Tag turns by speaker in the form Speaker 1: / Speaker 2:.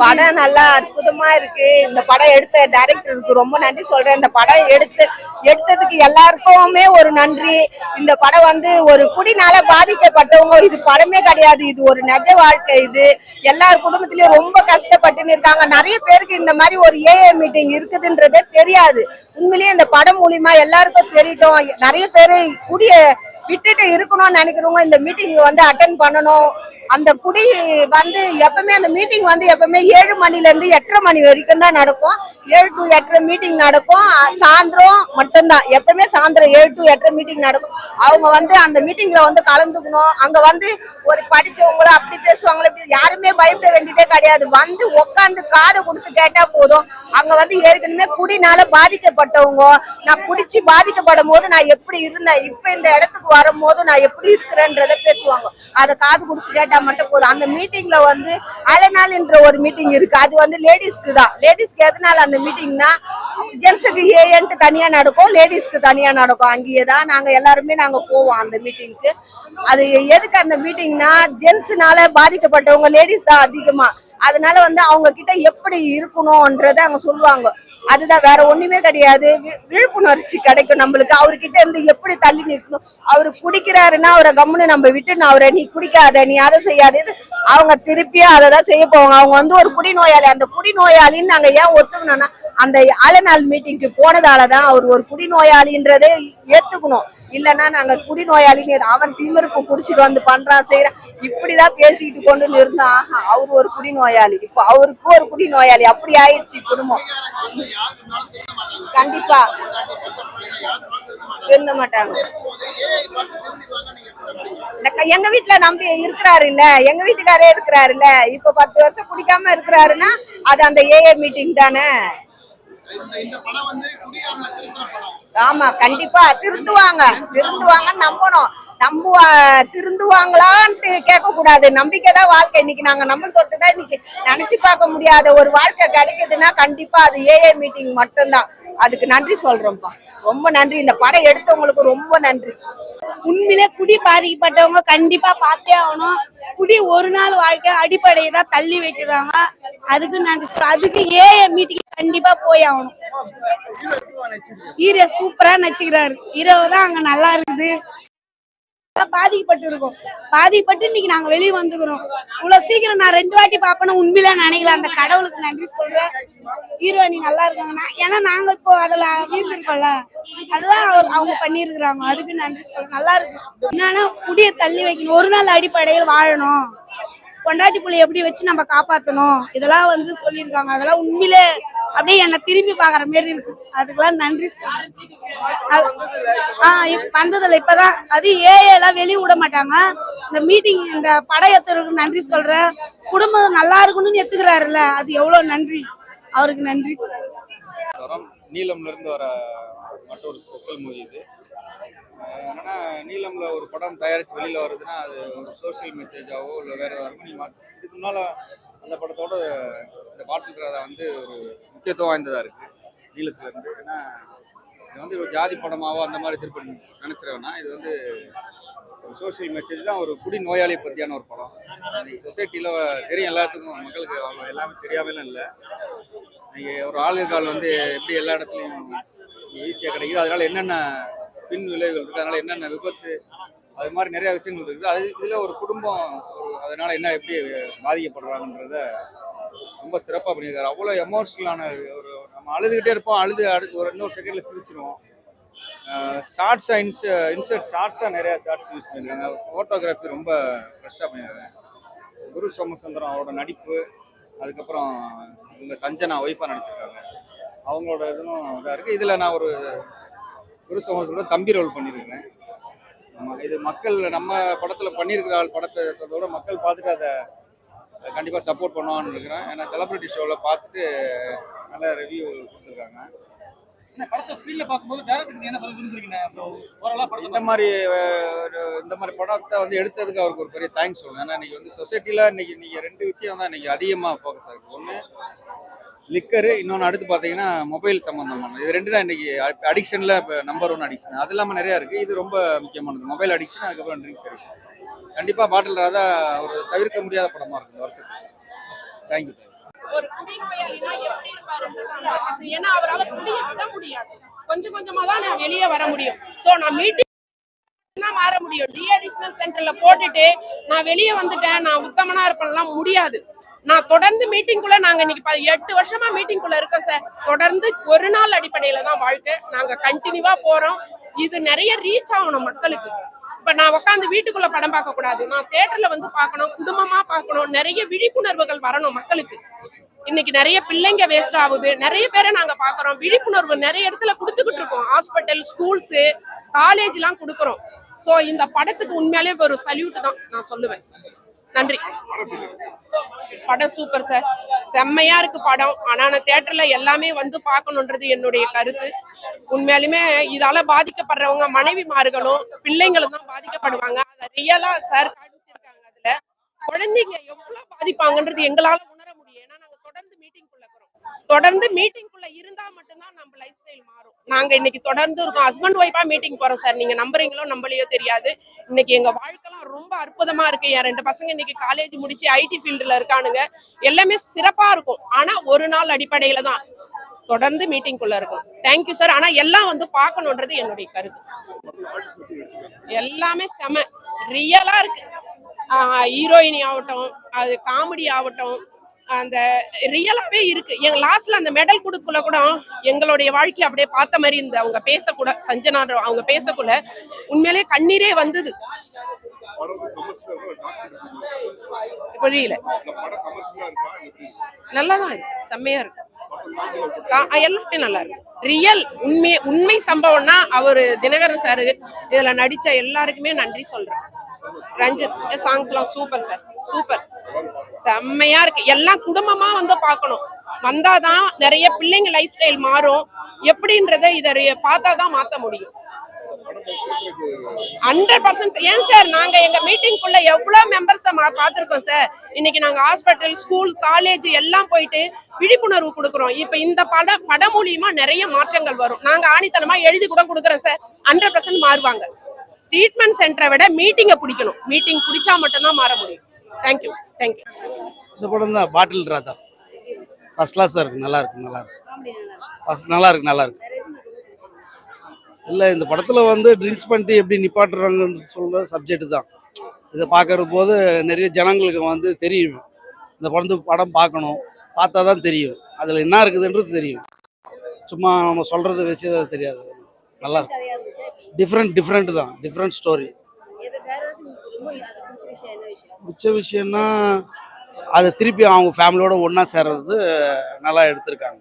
Speaker 1: படம் நல்லா அற்புதமா இருக்கு. இந்த படம் எடுத்த டைரக்டருக்கு ரொம்ப நன்றி சொல்றேன். இந்த படம் எடுத்ததுக்கு எல்லாருக்குமே ஒரு நன்றி. இந்த படம் ஒரு குடினால பாதிக்கப்பட்டவங்க இது படமே கிடையாது. இது ஒரு நிஜ வாழ்க்கை. இது எல்லார் குடும்பத்திலயும் ரொம்ப கஷ்டப்பட்டு இருக்காங்க. நிறைய பேருக்கு இந்த மாதிரி ஒரு ஏஏ மீட்டிங் இருக்குதுன்றதே தெரியாது. உண்மையிலேயே இந்த படம் மூலியமா எல்லாருக்கும் தெரியட்டும். நிறைய பேரு குடிய விட்டுட்டு இருக்கணும்னு நினைக்கிறவங்க இந்த மீட்டிங் அட்டென்ட் பண்ணணும். அந்த குடி எப்பவுமே அந்த மீட்டிங் எப்பவுமே 7 மணில இருந்து 8:30 மணி வரைக்கும் தான் நடக்கும். 7 to 8:30 மீட்டிங் நடக்கும். சாயந்தரம் மட்டும்தான், எப்பவுமே சாயந்தரம் 7 to 8:30 மீட்டிங் நடக்கும். அவங்க அந்த மீட்டிங்ல கலந்துக்கணும். அங்க ஒரு படிச்சவங்களும் அப்படி பேசுவாங்களே, யாருமே பயப்பட வேண்டியதே கிடையாது. உட்காந்து காதை கொடுத்து கேட்டா போதும். அங்க ஏற்கனவே குடினால பாதிக்கப்பட்டவங்க, நான் குடிச்சு பாதிக்கப்படும் போது நான் எப்படி இருந்தேன், இப்ப இந்த இடத்துக்கு வரும்போது நான் எப்படி இருக்கிறேன்றத பேசுவாங்க. அதை காது கொடுத்து கேட்டா மட்டும் போதும். அந்த மீட்டிங்ல அலநாள் என்ற ஒரு மீட்டிங் இருக்கு. அது லேடிஸ்க்கு தான். லேடிஸ்க்கு எதனால அந்த மீட்டிங்னா, ஜென்ஸுக்கு ஏன்ட்டு தனியா நடக்கும், லேடிஸ்க்கு தனியா நடக்கும். அங்கேயே தான் நாங்க எல்லாருமே போவோம் அந்த மீட்டிங்க்கு. அது எதுக்கு அந்த மீட்டிங்னா, ஜென்ஸ்னால பாதிக்கப்பட்டவங்க லேடிஸ் தான் அதிகமா. அதனால அவங்க கிட்ட எப்படி இருக்கணும்ன்றத அங்க சொல்லுவாங்க. அதுதான், வேற ஒண்ணுமே கிடையாது. விழிப்புணர்ச்சி கிடைக்கும் நம்மளுக்கு. அவர்கிட்ட இருந்து எப்படி தள்ளி நிற்கணும். அவரு குடிக்கிறாருன்னா அவரை கம்முன்னு நம்ம விட்டு அவரை நீ குடிக்காத, நீ அதை செய்யாது, அவங்க திருப்பியும் அதை தான் செய்ய போவாங்க. அவங்க ஒரு குடிநோயாளி. அந்த குடிநோயாளின்னு நாங்க ஏன் ஒத்துக்கணும்னா, அந்த ஆலநாள் மீட்டிங்க்கு போனதாலதான் அவர் ஒரு குடிநோயாளின்றதே ஏத்துக்கணும். இல்லைன்னா நாங்க குடிநோயாளின்னு அவன் திமிருக்கு குடிச்சிட்டு பண்றான் செய்யறான் இப்படிதான் பேசிக்கிட்டு கொண்டு இருந்தா அவரு ஒரு குடிநோயாளி. இப்போ அவருக்கு ஒரு குடிநோயாளி அப்படி ஆயிடுச்சு குடும்பம். கண்டிப்பா இருந்த மாட்டாங்க. எங்க வீட்டுல நம்பி இருக்கிறாரு இல்ல, எங்க வீட்டுக்காரே இருக்கிறாரு இல்ல. இப்ப 10 வருஷம் குடிக்காம இருக்கிறாருன்னா அது அந்த ஏஏ மீட்டிங் தானே. ஆமா, கண்டிப்பா திருந்துவாங்க நம்பணும். திருந்துவாங்களான்ட்டு கேட்க கூடாது. நம்பிக்கைதான் வாழ்க்கை. இன்னைக்கு நாங்க நம்ம தொட்டுதான் இன்னைக்கு நினைச்சு பார்க்க முடியாத ஒரு வாழ்க்கை கிடைக்குதுன்னா கண்டிப்பா அது ஏஏ மீட்டிங் மட்டும்தான். அதுக்கு நன்றி சொல்றோம்ப்பா. ரொம்ப நன்றி. இந்த படம் எடுத்தவங்களுக்கு ரொம்ப நன்றி.
Speaker 2: உண்மையிலே குடி பாதிக்கப்பட்டவங்க கண்டிப்பா பார்த்தே ஆகணும். குடி ஒரு நாள் வாழ்க்கை அடிப்படையை தான் தள்ளி வைக்கிறாங்க. அதுக்கு நன்றி. அதுக்கு ஏஏ மீட்டிங் கண்டிப்பா போய் ஆகணும். ஹீரோ சூப்பரா நடிச்சுக்கிறாரு. ஹீரோ தான் அங்க நல்லா இருக்குது. பாதிக்கப்பட்டு இருக்கோம். பாதிக்கப்பட்டு இன்னைக்கு நாங்க வெளியே வந்துக்கிறோம். இவ்வளவு சீக்கிரம் நான் 2 வாட்டி பாப்பேன்னு உண்மையில நினைக்கல. அந்த கடவுளுக்கு நன்றி சொல்றேன். ஹீரோயினி நல்லா இருக்காங்கன்னா, ஏன்னா நாங்க இப்போ அதுல வீழ்ந்திருக்கோம்ல, அதுதான் அவங்க பண்ணிருக்கிறாங்க. அதுக்கு நன்றி சொல்றேன். நல்லா இருக்கு. என்னன்னா குடியை தள்ளி வைக்கணும். ஒரு நாள் அடிப்படையில் வாழணும். பொண்டாட்டி புள்ளி எப்படி வச்சு நம்ம காப்பாற்றணும், இதெல்லாம் சொல்லியிருக்காங்க. அதெல்லாம் உண்மையிலே அப்படியே என்னை திரும்பி பாக்குற மாதிரி இருக்கு. அதுக்கெல்லாம் நன்றி வந்ததில்ல. இப்பதான் அது ஏஎல்லாம் வெளியே விட மாட்டாங்க. இந்த மீட்டிங் இந்த படையத்திற்கு நன்றி சொல்றேன். குடும்பம் நல்லா இருக்கணும்னு எத்துக்கிறாருல்ல, அது எவ்வளவு நன்றி. அவருக்கு நன்றி.
Speaker 3: நீலம்ல இருந்து வர மற்றொரு ஸ்பெஷல் மூவி இது. என்னன்னா, நீலம்ல ஒரு படம் தயாரிச்சு வெளியில வருதுன்னா அது ஒரு சோசியல் மெசேஜாவோ இல்லை வேற ஏதாவது இருக்கும். இதுக்கு முன்னால அந்த படத்தோட இந்த பாட்டில் கதை ஒரு முக்கியத்துவம் வாய்ந்ததா இருக்கு நீளத்துல இருந்து. ஏன்னா இது ஒரு ஜாதி படமாவோ அந்த மாதிரி திருப்பி நினைச்சிருவேன்னா, இது ஒரு சோசியல் மெசேஜ் தான். ஒரு குடி நோயாளியை பற்றியான ஒரு படம். இன்னைக்கு சொசைட்டியில் தெரியும் எல்லாத்துக்கும், மக்களுக்கு அவங்க எல்லாமே தெரியாமலாம் இல்லை. இன்னைக்கு ஒரு ஆளுகால் எப்படி எல்லா இடத்துலையும் ஈஸியாக கிடைக்குது. அதனால என்னென்ன பின் விளைவுகள் இருக்குது, அதனால என்னென்ன விபத்து, அது மாதிரி நிறைய விஷயங்கள் இருக்குது. அது இதில் ஒரு குடும்பம் அதனால என்ன எப்படி பாதிக்கப்படுறாங்கன்றத ரொம்ப சிறப்பாக பண்ணியிருக்காரு. அவ்வளோ எமோஷ்னலான நம்ம அழுதுகிட்டே இருப்போம். அடுத்து ஒரு இன்னொரு செகண்டில் சிரிச்சிருவோம். ஷார்ட்ஸாக இன்சர்ட் ஷார்ட்ஸாக நிறையா ஷார்ட்ஸ் யூஸ் பண்ணியிருக்காங்க. ஃபோட்டோகிராஃபி ரொம்ப ஃப்ரெஷ்ஷாக பண்ணியிருக்காங்க. குரு சோமசுந்தரம் அவரோட நடிப்பு, அதுக்கப்புறம் இவங்க சஞ்சனா ஒய்ஃபாக நடிச்சிருக்காங்க. அவங்களோட இதுவும் இதாக இருக்குது. இதில் நான் ஒரு குரு சோமசுந்தரம் தம்பி ரோல் பண்ணியிருக்கேன். இது மக்கள் நம்ம படத்தில் பண்ணியிருக்கிற படத்தை சொல்றத விட மக்கள் பார்த்துட்டு அதை கண்டிப்பாக சப்போர்ட் பண்ணுவான்னு இருக்கிறேன். ஏன்னா செலிபிரிட்டி ஷோவில் பார்த்துட்டு நல்ல ரிவ்யூ கொடுத்துருக்காங்க. இந்த மாதிரி படத்தை எடுத்ததுக்கு அவருக்கு ஒரு பெரிய தேங்க்ஸ் சொல்லுவேன். ஏன்னா இன்னைக்கு சொசைட்டியில் இன்னைக்கு 2 விஷயம் தான் இன்னைக்கு அதிகமாக ஃபோக்கஸ் ஆகுது. ஒன்று லிக்கரு, இன்னொன்று அடுத்து பார்த்தீங்கன்னா மொபைல் சம்மந்தமான. இது 2 தான் இன்னைக்கு அடிக்ஷனில் இப்போ நம்பர் 1 அடிக்ஷன். அது இல்லாமல் நிறையா இருக்குது. இது ரொம்ப முக்கியமானது, மொபைல் அடிக்ஷன், அதுக்கப்புறம் ட்ரிங்க்ஸ் அடிக்ஷன். கண்டிப்பாக பாட்டில் ராதா ஒரு தவிர்க்க முடியாத படமாக இருக்குது வருஷத்துக்கு. தேங்க்யூ.
Speaker 4: ஒரு குடிநோயாளினா எப்படி இருப்பாரு, ஏன்னா அவரால குடிய விட முடியாது. கொஞ்சம் கொஞ்சமா தான் நான் வெளியே வர முடியும். சோ நான் மீட்டிங் தான் மாற முடியும். டிஅடிஷனல் சென்டர்ல போட்டுட்டு நான் வெளியே வந்துட்டேன், நான் உத்தமனா இருப்பேன்லாம் முடியாது. நான் தொடர்ந்து மீட்டிங்குள்ள, நாங்க இன்னைக்கு 8 வருஷமா மீட்டிங்குள்ள இருக்கோம் சார். தொடர்ந்து ஒரு நாள் அடிப்படையில தான் வாழ்க்கை. நாங்க கண்டினியூவா போறோம். இது நிறைய ரீச் ஆகணும் மக்களுக்கு. இப்ப நான் உட்காந்து வீட்டுக்குள்ள படம் பார்க்க கூடாது, நான் தியேட்டர்ல வந்து பார்க்கணும், குடும்பமா பார்க்கணும். நிறைய விழிப்புணர்வுகள் வரணும் மக்களுக்கு. இன்னைக்கு நிறைய பிள்ளைங்க வேஸ்ட் ஆகுது, நிறைய பேரை நாங்க பாக்குறோம். விழிப்புணர்வு நிறைய இடத்துல கொடுத்துக்கிட்டு இருக்கோம். ஹாஸ்பிட்டல், ஸ்கூல்ஸ், காலேஜ் எல்லாம் கொடுக்குறோம். சோ இந்த படத்துக்கு உண்மையாலே ஒரு சல்யூட் தான் நான் சொல்லுவேன். நன்றி. படம் சூப்பர் சார், செம்மையா இருக்கு படம். ஆனா நான் தியேட்டர்ல எல்லாமே வந்து பார்க்கணுன்றது என்னுடைய கருத்து. உண்மையாலுமே இதால பாதிக்கப்படுறவங்க மனைவிமார்களும் பிள்ளைங்களும் தான் பாதிக்கப்படுவாங்க. அதை ரியலா சார் காமிச்சிருக்காங்க. அதுல குழந்தைங்க எவ்வளவு பாதிப்பாங்கன்றது எங்களால உணர முடியும். ஏன்னா நாங்க தொடர்ந்து மீட்டிங்குள்ள இருக்கிறோம். தொடர்ந்து மீட்டிங்குள்ள இருந்தா மட்டும்தான் நம்ம லைஃப் ஸ்டைல் மாறும். நாங்க இன்னைக்கு தொடர்ந்து இருக்கோம். ஹஸ்பண்ட் ஒய்ஃபா மீட்டிங் போறோம் சார். நீங்க நம்புறீங்களோ நம்பலையோ தெரியாது. இன்னைக்கு எங்க வாழ்க்கைலாம் ரொம்ப அற்புதமா இருக்கு. என் 2 பசங்க இன்னைக்கு காலேஜ் முடிச்சு ஐடி ஃபீல்டுல இருக்கானுங்க. எல்லாமே சிறப்பா இருக்கும். ஆனா ஒரு நாள் அடிப்படையில தான் தொடர்ந்து மீட்டிங்குள்ள இருக்கும். Thank you sir. ஆனா எல்லாம் வந்து பார்க்கணுன்றது என்னுடைய கருத்து. எல்லாமே செம ரியலா இருக்கு. ஹீரோயினி ஆகட்டும், அது காமெடி ஆகட்டும், அந்த ரியலாவே இருக்கு. எங்க லாஸ்ட்ல அந்த மெடல் கொடுக்கல கூட எங்களுடைய வாழ்க்கை அப்படியே பார்த்த மாதிரி இந்த அவங்க பேசக்கூட, சஞ்சனா அவங்க பேசக்கூட உண்மையிலேயே கண்ணீரே வந்தது. புரியல. நல்லாதான் இருக்கு, செம்மையா இருக்கு. எல்லாமே நல்லா இருக்கு. ரியல் உண்மை சம்பவம்னா அவரு தினகரன் சாரு இதுல நடிச்ச எல்லாருக்குமே நன்றி சொல்றேன். ரஞ்சித் சாங்ஸ் எல்லாம் சூப்பர் சார், சூப்பர், செம்மையா இருக்கு. எல்லாம் குடும்பமா வந்து பார்க்கணும். வந்தாதான் நிறைய பிள்ளைங்க லைஃப் ஸ்டைல் மாறும். எப்படின்றத இதை பார்த்தாதான் மாத்த முடியும். 100% ஏன் சார், நாங்க எங்க மீட்டிங்குள்ள எவ்வளவு மெம்பர்ஸ் பார்த்திருக்கோம் சார். இன்னைக்கு நாங்க ஹாஸ்பிட்டல், ஸ்கூல், காலேஜ் எல்லாம் போயிட்டு விழிப்புணர்வு கொடுக்குறோம். இப்ப இந்த படம் மூலியமா நிறைய மாற்றங்கள் வரும். நாங்க ஆணித்தனமா எழுதி கூட கொடுக்குறோம் சார். 100% மாறுவாங்க. ட்ரீட்மெண்ட் சென்டரை விட மீட்டிங்கை பிடிக்கணும். மீட்டிங் பிடிச்சா மட்டும்தான் மாற முடியும். Thank you, thank you.
Speaker 5: இந்த படம் தான் பாட்டில் ராதா ஃபர்ஸ்ட் கிளாஸாக இருக்குது. நல்லா இருக்கு, நல்லா இருக்கு, நல்லா இருக்கு, நல்லா இருக்கு. இல்லை, இந்த படத்தில் வந்து ட்ரிங்க்ஸ் பண்ணிட்டு எப்படி நிப்பாட்டுறாங்கன்னு சொல்கிற சப்ஜெக்ட் தான். இதை பார்க்குற போது நிறைய ஜனங்களுக்கு வந்து தெரியும். இந்த படம் பார்க்கணும், பார்த்தா தான் தெரியும் அதில் என்ன இருக்குதுன்றது தெரியும். சும்மா நம்ம சொல்கிறத வச்சு அது தெரியாது. நல்லா இருக்கு, டிஃப்ரெண்ட் தான், டிஃப்ரெண்ட் ஸ்டோரி. பிடிச்ச விஷயம்னா அது திருப்பி அவங்க ஃபேமிலியோட ஒன்றா சேர்றது நல்லா எடுத்திருக்காங்க.